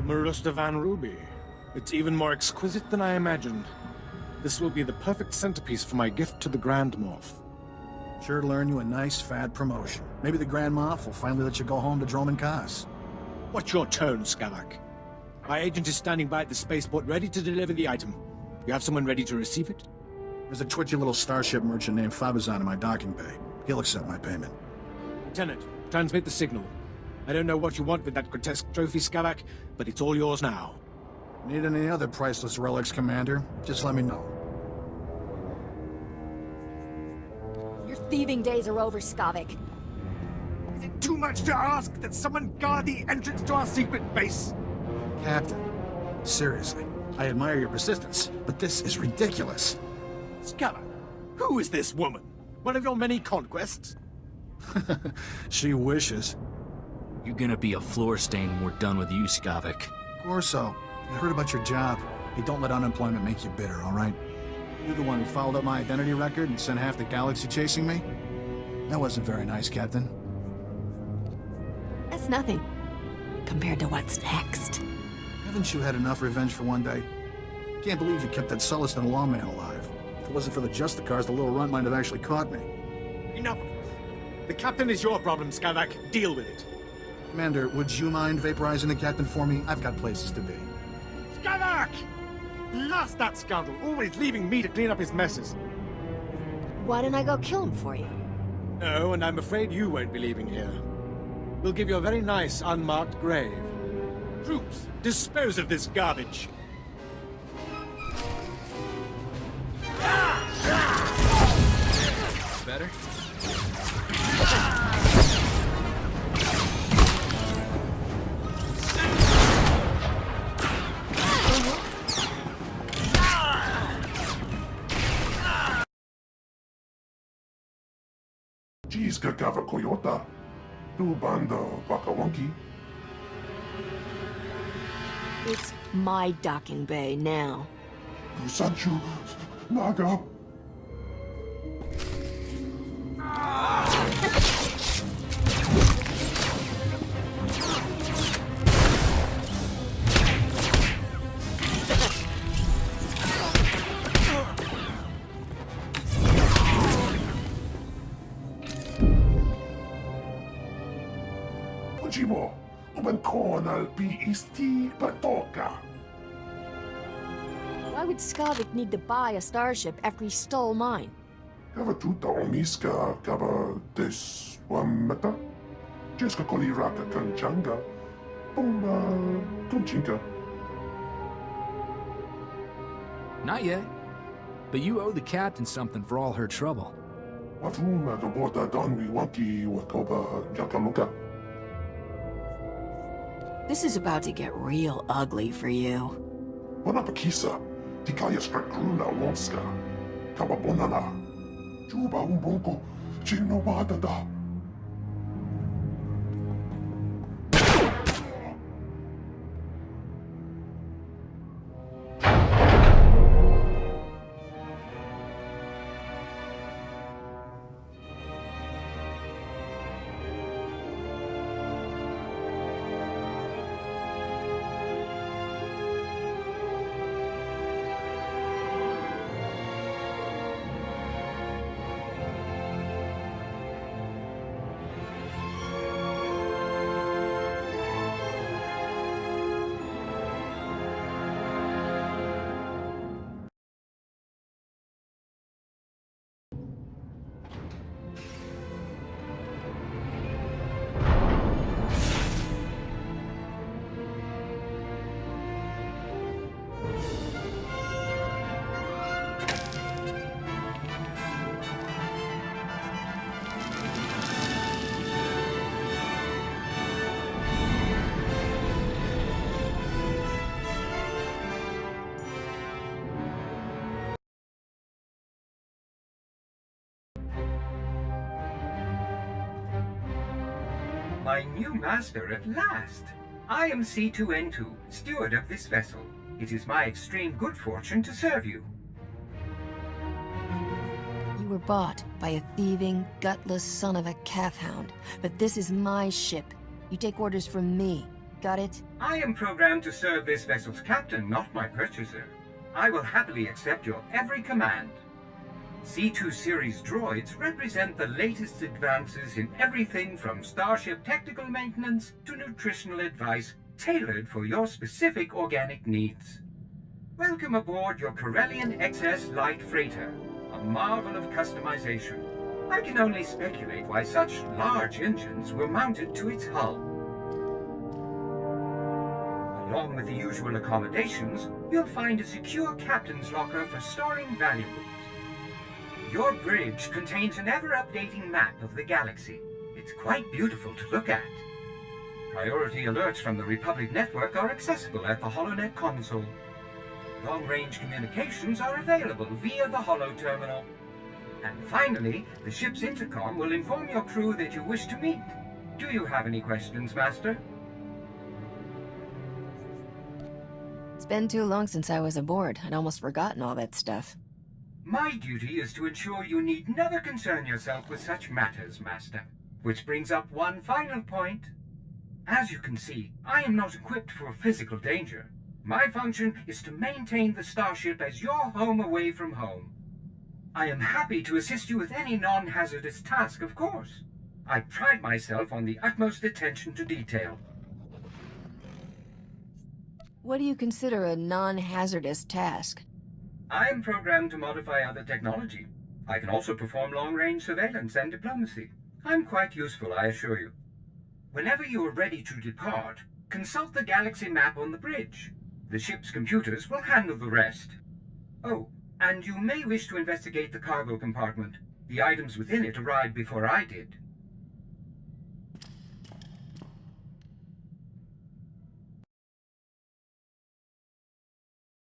Marusta Van Ruby. It's even more exquisite than I imagined. This will be the perfect centerpiece for my gift to the Grand Moff. Sure to learn you a nice, fat promotion. Maybe the Grand Moff will finally let you go home to Droman Kaas. Watch your tone, Skavak. My agent is standing by at the spaceport ready to deliver the item. You have someone ready to receive it? There's a twitchy little starship merchant named Fabizon in my docking bay. He'll accept my payment. Lieutenant, transmit the signal. I don't know what you want with that grotesque trophy, Skavak, but it's all yours now. Need any other priceless relics, Commander? Just let me know. Your thieving days are over, Skavak. Is it too much to ask that someone guard the entrance to our secret base? Captain, seriously, I admire your persistence, but this is ridiculous. Skavak, who is this woman? One of your many conquests? She wishes. You're gonna be a floor stain when we're done with you, Skavak. Corso, I heard about your job. Hey, don't let unemployment make you bitter, all right? You're the one who fouled up my identity record and sent half the galaxy chasing me? That wasn't very nice, Captain. That's nothing, compared to what's next. Haven't you had enough revenge for one day? I can't believe you kept that Sullustan lawman alive. If it wasn't for the Justicars, the little runt might have actually caught me. Enough of this. The captain is your problem, Skavak. Deal with it. Commander, would you mind vaporizing the captain for me? I've got places to be. Skavak! Blast that scoundrel, always leaving me to clean up his messes. Why didn't I go kill him for you? No, and I'm afraid you won't be leaving here. We'll give you a very nice, unmarked grave. Troops, dispose of this garbage. Better? Jiska Gava Koyota, Tu Banda Bakawonki. It's my docking bay now. Kusanchu Naga. Ujimo, Ubenkonal P.E.S.T. Patoka. Why would Skavak need to buy a starship after he stole mine? Gava tuta omiska gava des wameta. Jeska koliraka kanchanga. Bomba kunchinka. Not yet. But you owe the captain something for all her trouble. Wafuma gabota donwi wanki wakoba jakamuka. This is about to get real ugly for you. Wanapakisa, Tikaya Strakruna Wonska, Kawabonana, Juba Umbonko, Chino Wadada. My new master at last. I am C2N2, steward of this vessel. It is my extreme good fortune to serve you. You were bought by a thieving, gutless son of a calf hound. But this is my ship. You take orders from me. got it? I am programmed to serve this vessel's captain, not my purchaser. I will happily accept your every command. C2 series droids represent the latest advances in everything from starship technical maintenance to nutritional advice tailored for your specific organic needs. Welcome aboard your Corellian XS Light Freighter, a marvel of customization. I can only speculate why such large engines were mounted to its hull. Along with the usual accommodations, you'll find a secure captain's locker for storing valuables. Your bridge contains an ever-updating map of the galaxy. It's quite beautiful to look at. Priority alerts from the Republic network are accessible at the HoloNet console. Long-range communications are available via the Holo terminal. And finally, the ship's intercom will inform your crew that you wish to meet. Do you have any questions, Master? It's been too long since I was aboard. I'd almost forgotten all that stuff. My duty is to ensure you need never concern yourself with such matters, Master. Which brings up one final point. As you can see, I am not equipped for physical danger. My function is to maintain the starship as your home away from home. I am happy to assist you with any non-hazardous task, of course. I pride myself on the utmost attention to detail. What do you consider a non-hazardous task? I am programmed to modify other technology. I can also perform long-range surveillance and diplomacy. I'm quite useful, I assure you. Whenever you are ready to depart, consult the galaxy map on the bridge. The ship's computers will handle the rest. Oh, and you may wish to investigate the cargo compartment. The items within it arrived before I did.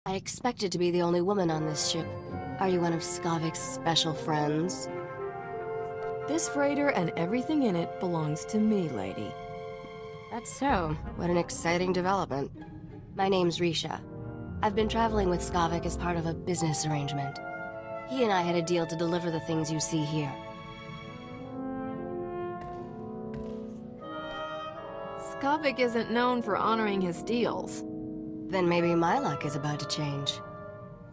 I expected to be the only woman on this ship. Are you one of Skavik's special friends? This freighter and everything in it belongs to me, lady. That's so. What an exciting development. My name's Risha. I've been traveling with Skavik as part of a business arrangement. He and I had a deal to deliver the things you see here. Skavik isn't known for honoring his deals. Then maybe my luck is about to change.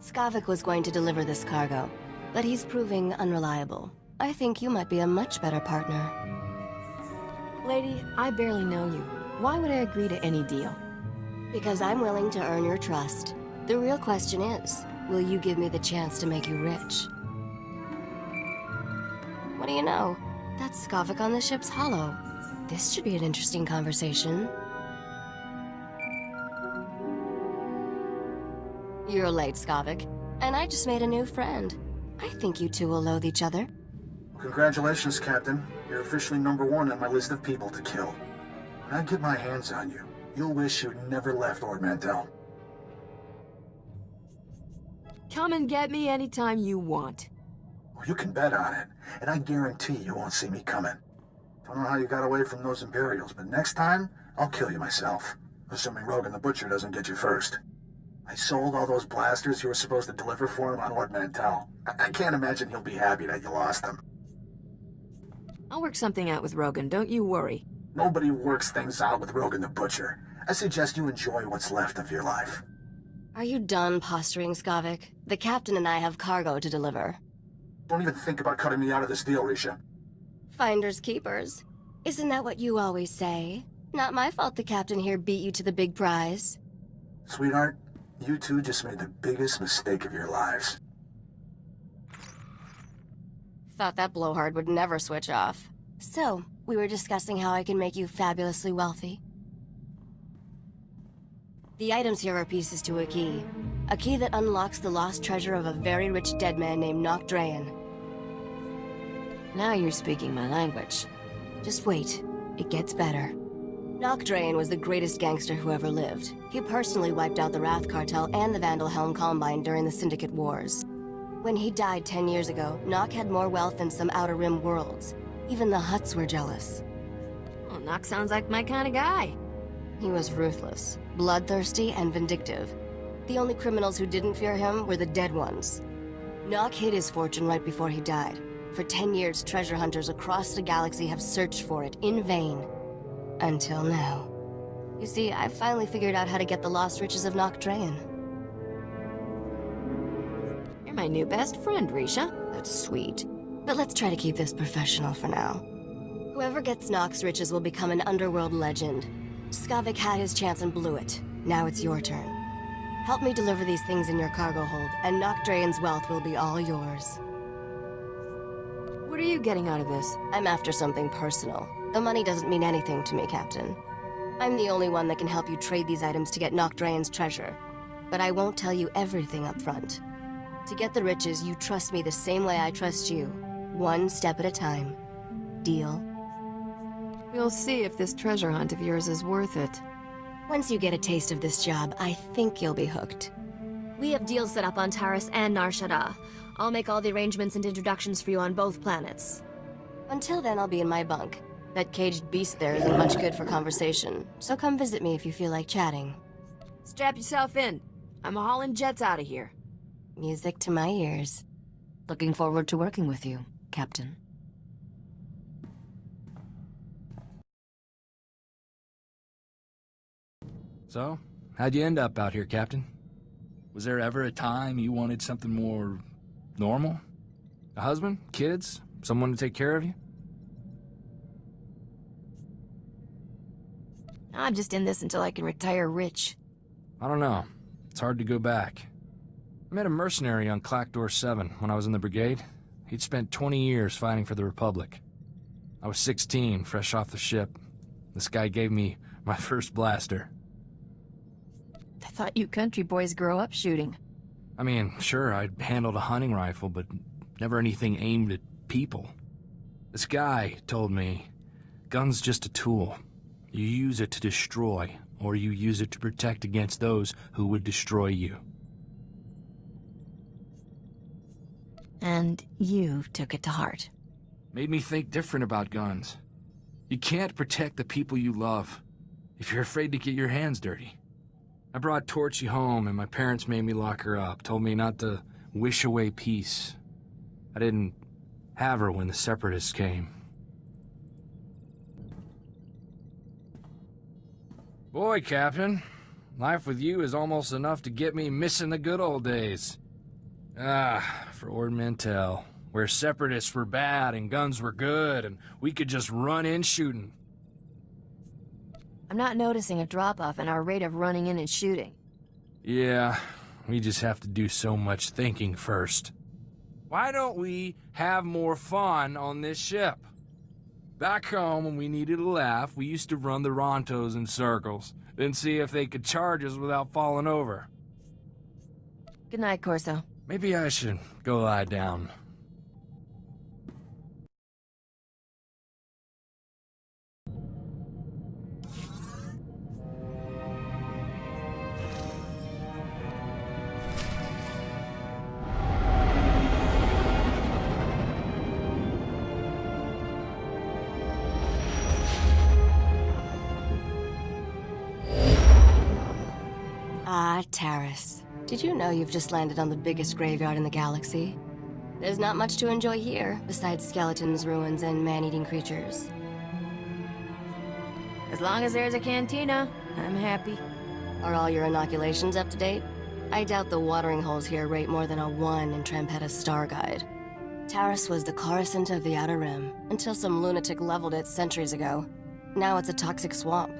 Skavik was going to deliver this cargo, but he's proving unreliable. I think you might be a much better partner. Lady, I barely know you. Why would I agree to any deal? Because I'm willing to earn your trust. The real question is, will you give me the chance to make you rich? What do you know? That's Skavik on the ship's holo. This should be an interesting conversation. You're late, Skavik, and I just made a new friend. I think you two will loathe each other. Congratulations, Captain. You're officially #1 on my list of people to kill. When I get my hands on you, you'll wish you'd never left Ord Mantell. Come and get me anytime you want. Well, you can bet on it, and I guarantee you won't see me coming. Don't know how you got away from those Imperials, but next time, I'll kill you myself. Assuming Rogan the Butcher doesn't get you first. I sold all those blasters you were supposed to deliver for him on Ord Mantell. I can't imagine he'll be happy that you lost them. I'll work something out with Rogan, don't you worry. Nobody works things out with Rogan the Butcher. I suggest you enjoy what's left of your life. Are you done posturing, Skavik? The captain and I have cargo to deliver. Don't even think about cutting me out of this deal, Risha. Finders keepers. Isn't that what you always say? Not my fault the captain here beat you to the big prize. Sweetheart, you two just made the biggest mistake of your lives. Thought that blowhard would never switch off. So, we were discussing how I can make you fabulously wealthy. The items here are pieces to a key. A key that unlocks the lost treasure of a very rich dead man named Nock Drayan. Now you're speaking my language. Just wait. It gets better. Nock Drayan was the greatest gangster who ever lived. He personally wiped out the Wrath Cartel and the Vandal Helm Combine during the Syndicate Wars. When he died 10 years ago, Nock had more wealth than some Outer Rim worlds. Even the Hutts were jealous. Well, Nock sounds like my kind of guy. He was ruthless, bloodthirsty, and vindictive. The only criminals who didn't fear him were the dead ones. Nock hid his fortune right before he died. For 10 years, treasure hunters across the galaxy have searched for it in vain. Until now. You see, I finally figured out how to get the lost riches of Noctrayan. You're my new best friend, Risha. That's sweet. But let's try to keep this professional for now. Whoever gets Nox's riches will become an underworld legend. Skavik had his chance and blew it. Now it's your turn. Help me deliver these things in your cargo hold, and Noctrayan's wealth will be all yours. What are you getting out of this? I'm after something personal. The money doesn't mean anything to me, Captain. I'm the only one that can help you trade these items to get Noctrayan's treasure. But I won't tell you everything up front. To get the riches, you trust me the same way I trust you. One step at a time. Deal? We'll see if this treasure hunt of yours is worth it. Once you get a taste of this job, I think you'll be hooked. We have deals set up on Taris and Nar Shaddaa. I'll make all the arrangements and introductions for you on both planets. Until then, I'll be in my bunk. That caged beast there isn't much good for conversation, so come visit me if you feel like chatting. Strap yourself in. I'm hauling jets out of here. Music to my ears. Looking forward to working with you, Captain. So, how'd you end up out here, Captain? Was there ever a time you wanted something more normal? A husband? Kids? Someone to take care of you? I'm just in this until I can retire rich. I don't know. It's hard to go back. I met a mercenary on Clackdoor 7 when I was in the brigade. He'd spent 20 years fighting for the Republic. I was 16, fresh off the ship. This guy gave me my first blaster. I thought you country boys grow up shooting. I mean, sure, I'd handled a hunting rifle, but never anything aimed at people. This guy told me, gun's just a tool. You use it to destroy, or you use it to protect against those who would destroy you. And you took it to heart. Made me think different about guns. You can't protect the people you love if you're afraid to get your hands dirty. I brought Torchy home, and my parents made me lock her up, told me not to wish away peace. I didn't have her when the Separatists came. Boy, Captain, life with you is almost enough to get me missing the good old days. For Ord Mantell, where Separatists were bad and guns were good, and we could just run in shooting. I'm not noticing a drop-off in our rate of running in and shooting. Yeah, we just have to do so much thinking first. Why don't we have more fun on this ship? Back home, when we needed a laugh, we used to run the Rontos in circles, then see if they could charge us without falling over. Good night, Corso. Maybe I should go lie down. Ah, Taris. Did you know you've just landed on the biggest graveyard in the galaxy? There's not much to enjoy here, besides skeletons, ruins, and man-eating creatures. As long as there's a cantina, I'm happy. Are all your inoculations up to date? I doubt the watering holes here rate more than a 1 in Trampetta's star guide. Taris was the Coruscant of the Outer Rim, until some lunatic leveled it centuries ago. Now it's a toxic swamp.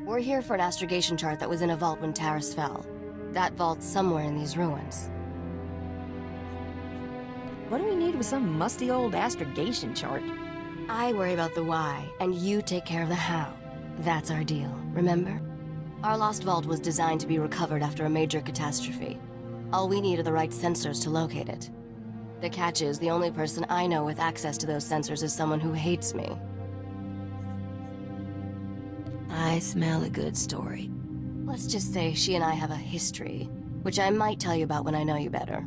We're here for an astrogation chart that was in a vault when Taris fell. That vault's somewhere in these ruins. What do we need with some musty old astrogation chart? I worry about the why, and you take care of the how. That's our deal, remember? Our lost vault was designed to be recovered after a major catastrophe. All we need are the right sensors to locate it. The catch is, the only person I know with access to those sensors is someone who hates me. I smell a good story. Let's just say she and I have a history, which I might tell you about when I know you better.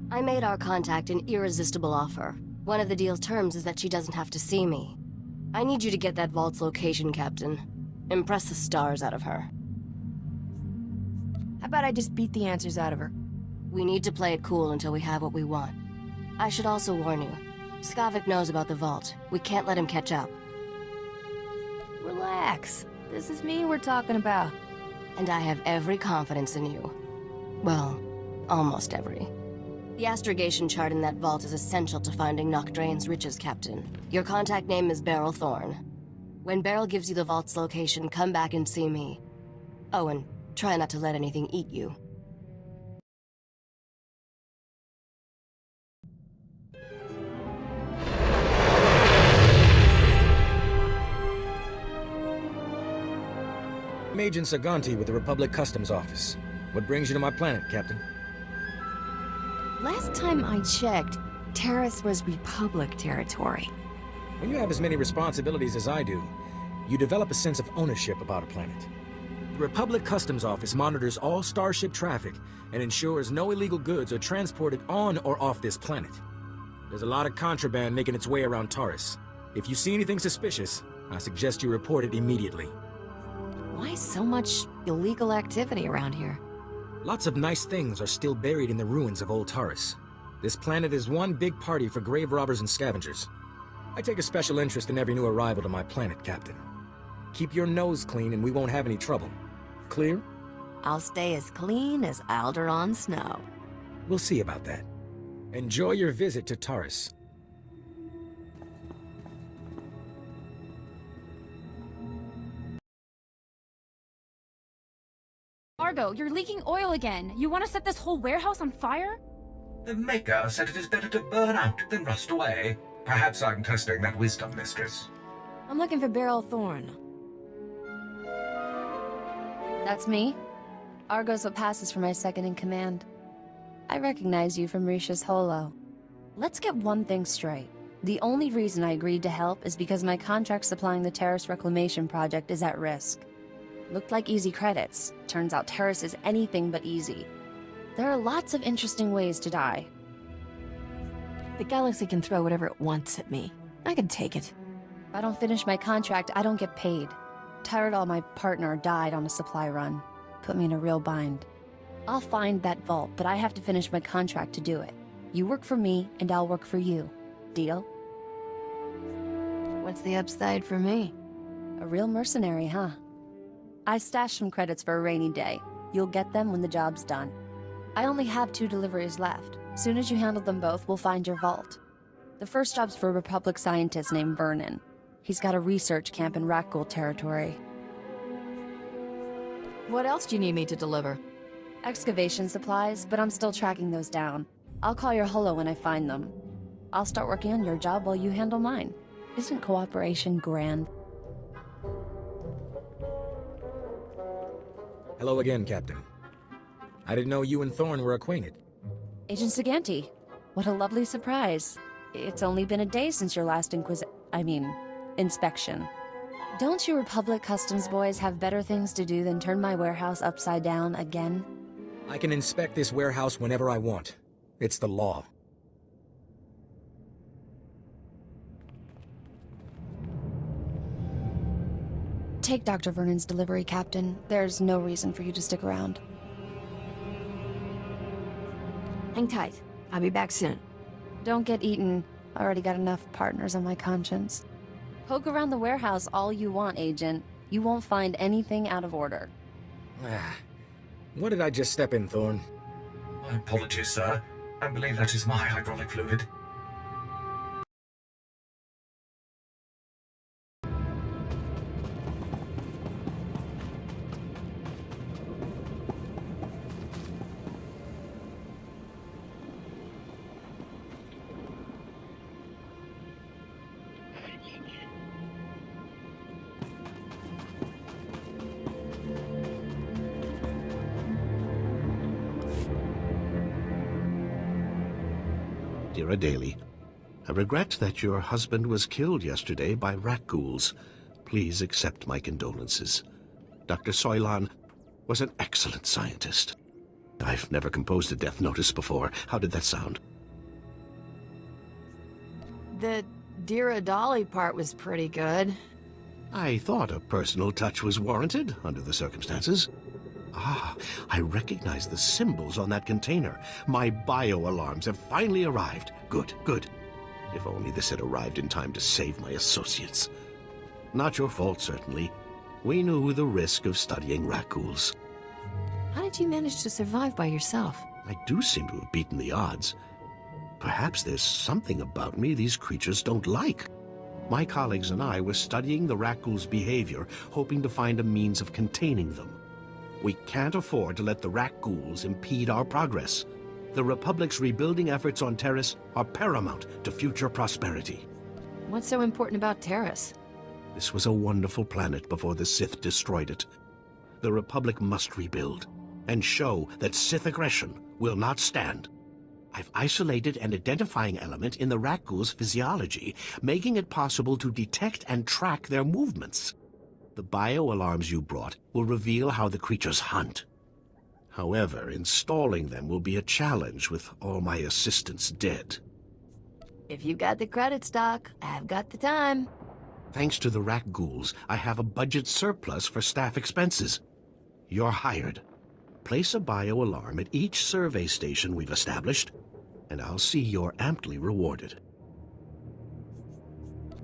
I made our contact an irresistible offer. One of the deal's terms is that she doesn't have to see me. I need you to get that vault's location, Captain. Impress the stars out of her. How about I just beat the answers out of her? We need to play it cool until we have what we want. I should also warn you. Skavik knows about the vault. We can't let him catch up. Relax. This is me we're talking about. And I have every confidence in you. Well, almost every. The astrogation chart in that vault is essential to finding Nocdrane's riches, Captain. Your contact name is Beryl Thorne. When Beryl gives you the vault's location, come back and see me. Oh, and try not to let anything eat you. I'm Agent Saganti with the Republic Customs Office. What brings you to my planet, Captain? Last time I checked, Taris was Republic territory. When you have as many responsibilities as I do, you develop a sense of ownership about a planet. The Republic Customs Office monitors all starship traffic and ensures no illegal goods are transported on or off this planet. There's a lot of contraband making its way around Taris. If you see anything suspicious, I suggest you report it immediately. Why so much illegal activity around here? Lots of nice things are still buried in the ruins of old Taris. This planet is one big party for grave robbers and scavengers. I take a special interest in every new arrival to my planet, Captain. Keep your nose clean and we won't have any trouble. Clear? I'll stay as clean as Alderaan snow. We'll see about that. Enjoy your visit to Taris. Argo, you're leaking oil again. You want to set this whole warehouse on fire? The Maker said it is better to burn out than rust away. Perhaps I'm testing that wisdom, mistress. I'm looking for Beryl Thorne. That's me. Argo's what passes for my second-in-command. I recognize you from Risha's holo. Let's get one thing straight. The only reason I agreed to help is because my contract supplying the Taris Reclamation Project is at risk. Looked like easy credits. Turns out Taris is anything but easy. There are lots of interesting ways to die. The galaxy can throw whatever it wants at me. I can take it. If I don't finish my contract, I don't get paid. Tyrell, my partner, died on a supply run. Put me in a real bind. I'll find that vault, but I have to finish my contract to do it. You work for me, and I'll work for you. Deal? What's the upside for me? A real mercenary, huh? I stashed some credits for a rainy day. You'll get them when the job's done. I only have 2 deliveries left. Soon as you handle them both, we'll find your vault. The first job's for a Republic scientist named Vernon. He's got a research camp in Rakghoul territory. What else do you need me to deliver? Excavation supplies, but I'm still tracking those down. I'll call your holo when I find them. I'll start working on your job while you handle mine. Isn't cooperation grand? Hello again, Captain. I didn't know you and Thorne were acquainted. Agent Saganti, what a lovely surprise. It's only been a day since your last inspection. Don't you Republic Customs boys have better things to do than turn my warehouse upside down again? I can inspect this warehouse whenever I want. It's the law. Take Dr. Vernon's delivery, Captain. There's no reason for you to stick around. Hang tight. I'll be back soon. Don't get eaten. I already got enough partners on my conscience. Poke around the warehouse all you want, Agent. You won't find anything out of order. What did I just step in, Thorne? My apologies, sir. I believe that is my hydraulic fluid. Dear Daly, I regret that your husband was killed yesterday by Rakghouls. Please accept my condolences. Dr. Soilan was an excellent scientist. I've never composed a death notice before. How did that sound? The Dear Dolly part was pretty good. I thought a personal touch was warranted under the circumstances. Ah, I recognize the symbols on that container. My bio-alarms have finally arrived. Good, good. If only this had arrived in time to save my associates. Not your fault, certainly. We knew the risk of studying rat-ghouls. How did you manage to survive by yourself? I do seem to have beaten the odds. Perhaps there's something about me these creatures don't like. My colleagues and I were studying the rat-ghouls' behavior, hoping to find a means of containing them. We can't afford to let the rat-ghouls impede our progress. The Republic's rebuilding efforts on Terrace are paramount to future prosperity. What's so important about Terrace? This was a wonderful planet before the Sith destroyed it. The Republic must rebuild, and show that Sith aggression will not stand. I've isolated an identifying element in the rat-ghouls' physiology, making it possible to detect and track their movements. The bio-alarms you brought will reveal how the creatures hunt. However, installing them will be a challenge with all my assistants dead. If you've got the credits, Doc, I've got the time. Thanks to the rat-ghouls, I have a budget surplus for staff expenses. You're hired. Place a bio-alarm at each survey station we've established, and I'll see you're amply rewarded.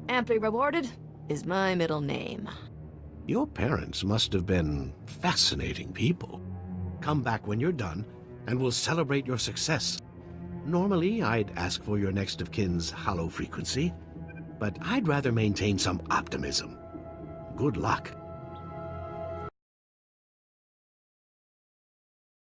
Amply rewarded is my middle name. Your parents must have been fascinating people. Come back when you're done, and we'll celebrate your success. Normally, I'd ask for your next of kin's hollow frequency, but I'd rather maintain some optimism. Good luck.